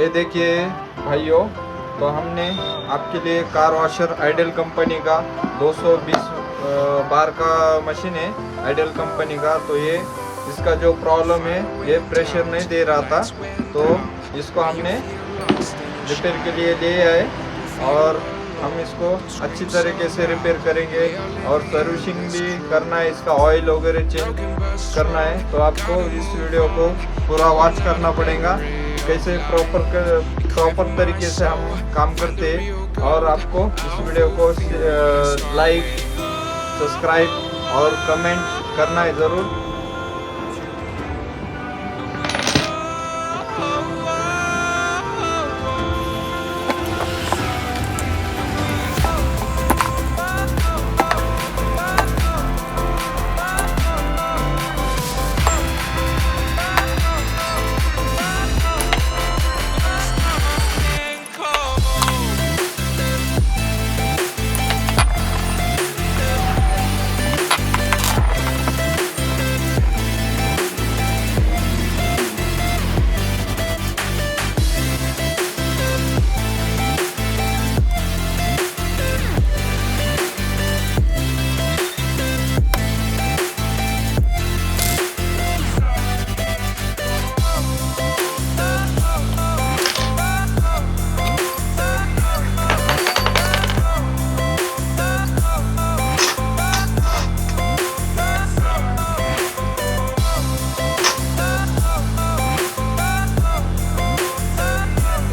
ये देखिए भाइयों, तो हमने आपके लिए कार वॉशर आइडल कंपनी का 220 बार का मशीन है आइडल कंपनी का। तो ये इसका जो प्रॉब्लम है, ये प्रेशर नहीं दे रहा था, तो इसको हमने रिपेयर के लिए ले आए और हम इसको अच्छी तरीके से रिपेयर करेंगे और सर्विसिंग भी करना है, इसका ऑयल वगैरह चेंज करना है। तो आपको इस वीडियो को पूरा वॉच करना पड़ेगा, कैसे प्रॉपर तरीके से हम काम करते हैं। और आपको इस वीडियो को लाइक, सब्सक्राइब और कमेंट करना है ज़रूर।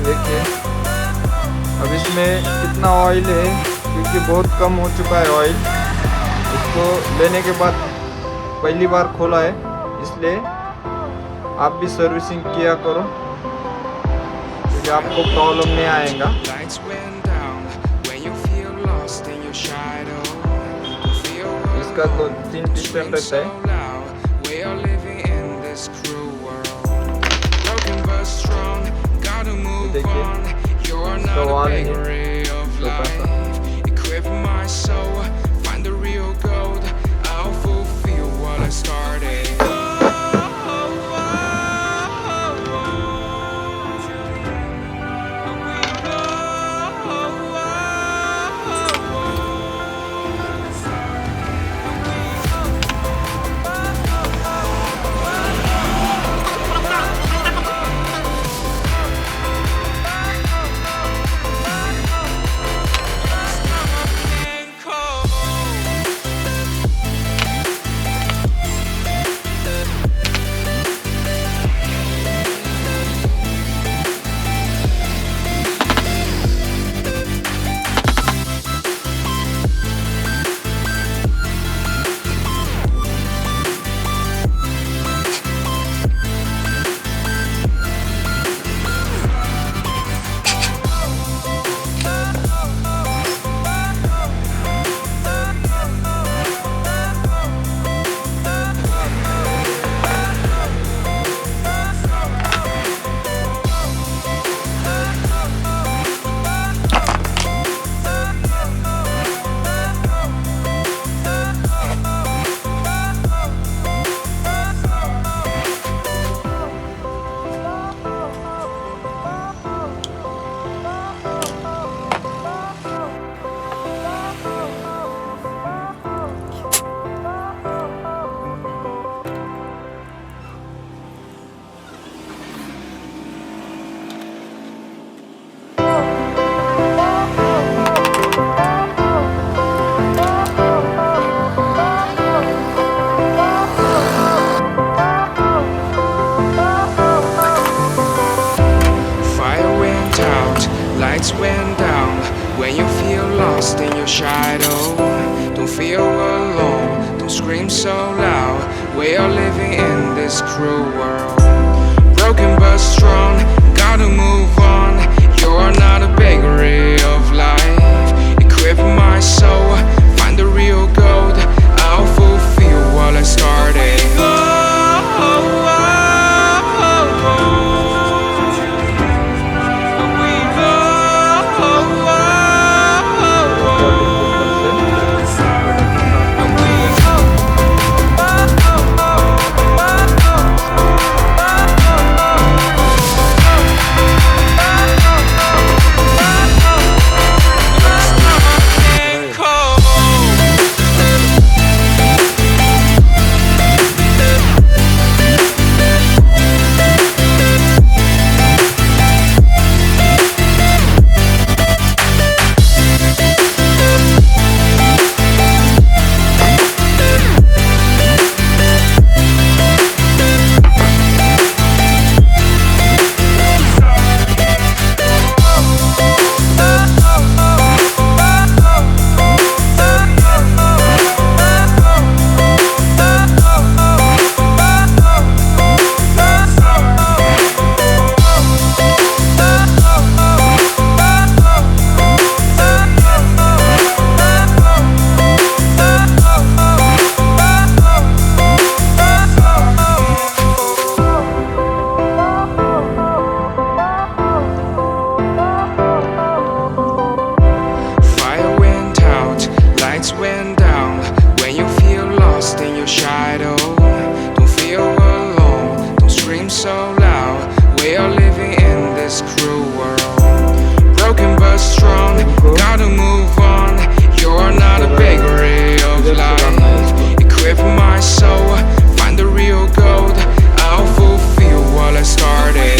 देखिए अब इसमें कितना ऑयल है, क्योंकि बहुत कम हो चुका है ऑयल। इसको लेने के बाद पहली बार खोला है, इसलिए आप भी सर्विसिंग किया करो, क्योंकि आपको प्रॉब्लम नहीं आएगा। इसका तो 3 पिस्टन रहता है। देखिए इसका वाल है छोटा सा। Lights went down when you feel lost in your shadow. Don't feel alone, don't scream so loud. We are living in this cruel world. Broken but strong, gotta move on. You're not a bakery of life. Equip my soul, find the real gold. I'll fulfill what I started. scream so loud. We are living in this cruel world. Broken but strong, gotta move on. You're not a bakery of life. Equip my soul, find the real gold. I'll fulfill what I started.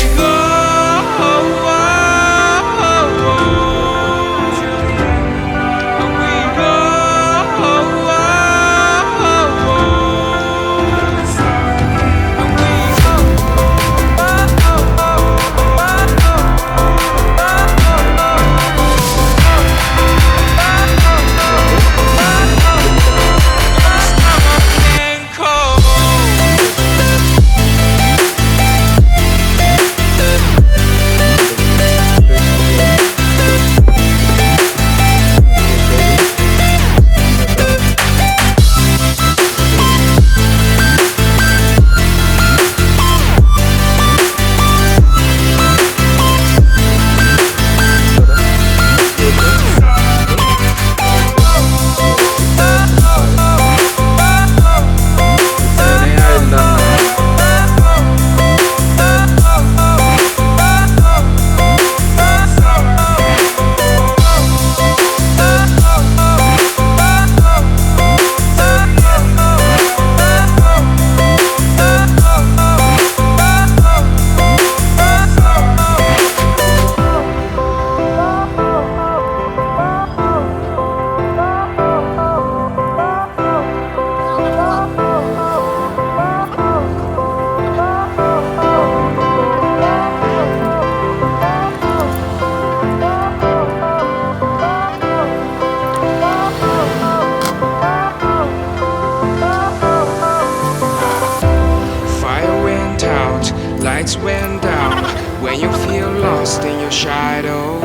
Lights went down when you feel lost in your shadow.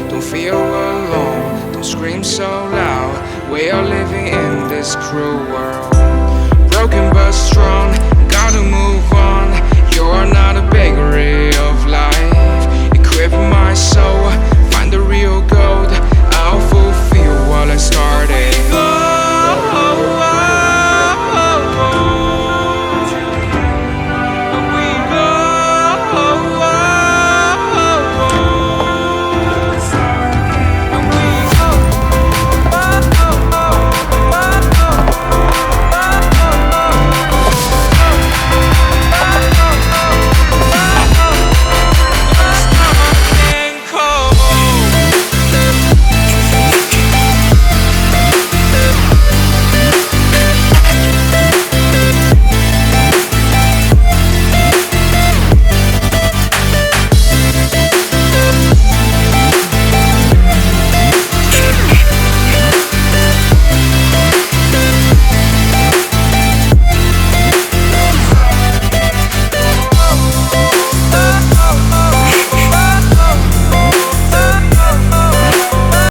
Don't feel alone, don't scream so loud. We are living in this cruel world. Broken but strong, gotta move on. You're not a